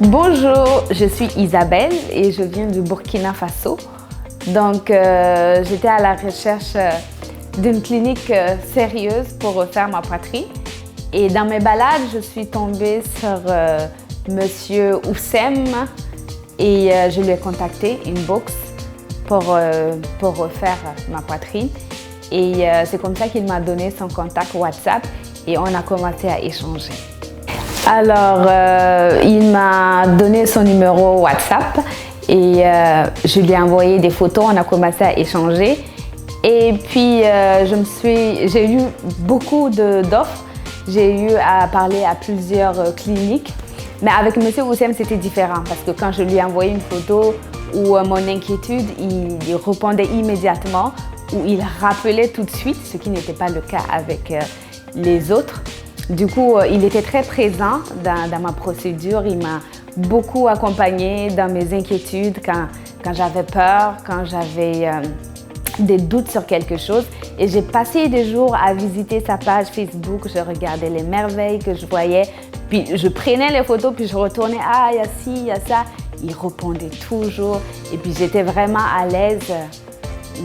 Bonjour, je suis Isabelle et je viens du Burkina Faso. Donc, j'étais à la recherche d'une clinique sérieuse pour refaire ma poitrine. Et dans mes balades, je suis tombée sur Monsieur Oussem et je lui ai contacté, inbox, pour refaire ma poitrine. Et c'est comme ça qu'il m'a donné son contact WhatsApp et on a commencé à échanger. Alors, il m'a donné son numéro WhatsApp et je lui ai envoyé des photos, on a commencé à échanger. Et puis, j'ai eu beaucoup d'offres. J'ai eu à parler à plusieurs cliniques. Mais avec M. Oussem, c'était différent parce que quand je lui ai envoyé une photo ou mon inquiétude, il répondait immédiatement ou il rappelait tout de suite, ce qui n'était pas le cas avec les autres. Du coup, il était très présent dans ma procédure. Il m'a beaucoup accompagnée dans mes inquiétudes quand j'avais peur, quand j'avais des doutes sur quelque chose. Et j'ai passé des jours à visiter sa page Facebook. Je regardais les merveilles que je voyais. Puis je prenais les photos, puis je retournais. Ah, il y a ci, il y a ça. Il répondait toujours. Et puis j'étais vraiment à l'aise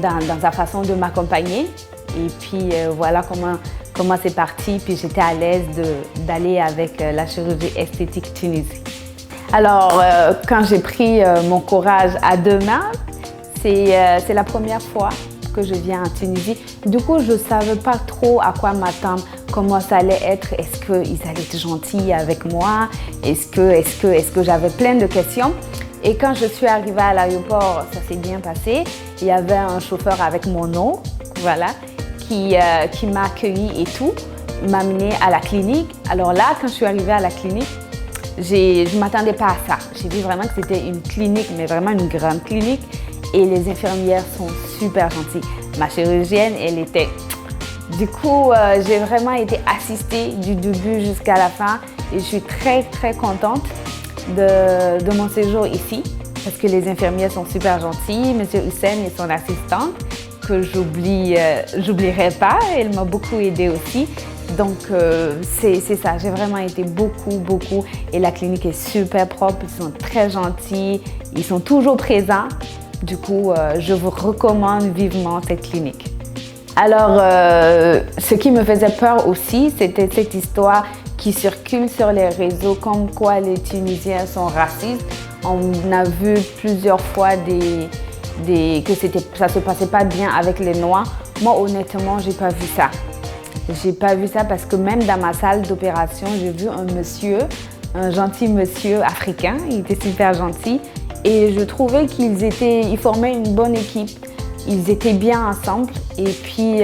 dans sa façon de m'accompagner. Et puis voilà comment c'est parti, puis j'étais à l'aise d'aller avec la chirurgie esthétique Tunisie. Alors, quand j'ai pris mon courage à deux mains, c'est la première fois que je viens en Tunisie. Du coup, je ne savais pas trop à quoi m'attendre, comment ça allait être, est-ce qu'ils allaient être gentils avec moi, est-ce que j'avais plein de questions. Et quand je suis arrivée à l'aéroport, ça s'est bien passé. Il y avait un chauffeur avec mon nom, voilà, qui m'a accueilli et tout, m'a amené à la clinique. Alors là, quand je suis arrivée à la clinique, je ne m'attendais pas à ça. J'ai vu vraiment que c'était une clinique, mais vraiment une grande clinique. Et les infirmières sont super gentilles. Ma chirurgienne, elle était... Du coup, j'ai vraiment été assistée du début jusqu'à la fin. Et je suis très, très contente de mon séjour ici. Parce que les infirmières sont super gentilles. Monsieur Hussein et son assistante, que j'oublierai pas. Elle m'a beaucoup aidée aussi. Donc, c'est ça. J'ai vraiment été beaucoup. Et la clinique est super propre. Ils sont très gentils. Ils sont toujours présents. Du coup, je vous recommande vivement cette clinique. Alors, ce qui me faisait peur aussi, c'était cette histoire qui circule sur les réseaux comme quoi les Tunisiens sont racistes. On a vu plusieurs fois que ça se passait pas bien avec les Noirs. Moi, honnêtement, j'ai pas vu ça. J'ai pas vu ça parce que même dans ma salle d'opération, j'ai vu un gentil monsieur africain. Il était super gentil et je trouvais qu'ils formaient une bonne équipe. Ils étaient bien ensemble et puis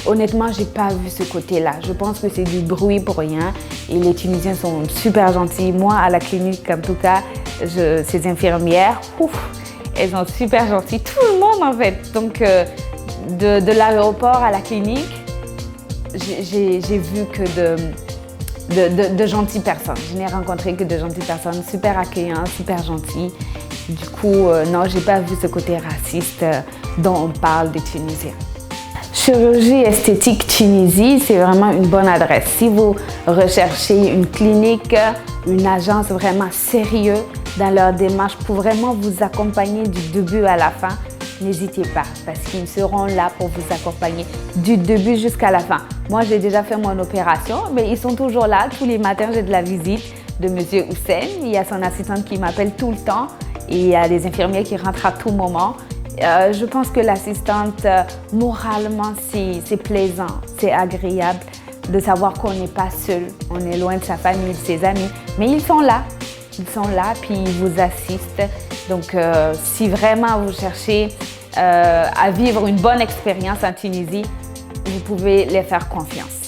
honnêtement, j'ai pas vu ce côté-là. Je pense que c'est du bruit pour rien et les Tunisiens sont super gentils. Moi, à la clinique, en tout cas, ces infirmières, elles sont super gentilles, tout le monde en fait. Donc, de l'aéroport à la clinique, j'ai vu que de gentilles personnes. Je n'ai rencontré que de gentilles personnes, super accueillantes, super gentilles. Du coup, non, j'ai pas vu ce côté raciste dont on parle des Tunisiens. Chirurgie esthétique Tunisie, c'est vraiment une bonne adresse. Si vous recherchez une clinique, une agence vraiment sérieuse dans leur démarche pour vraiment vous accompagner du début à la fin, n'hésitez pas parce qu'ils seront là pour vous accompagner du début jusqu'à la fin. Moi, j'ai déjà fait mon opération, mais ils sont toujours là. Tous les matins, j'ai de la visite de M. Hussein. Il y a son assistante qui m'appelle tout le temps et il y a des infirmières qui rentrent à tout moment. Je pense que l'assistante, moralement, c'est plaisant, c'est agréable de savoir qu'on n'est pas seul, on est loin de sa famille, de ses amis, mais ils sont là, puis ils vous assistent. Donc, si vraiment vous cherchez à vivre une bonne expérience en Tunisie, vous pouvez les faire confiance.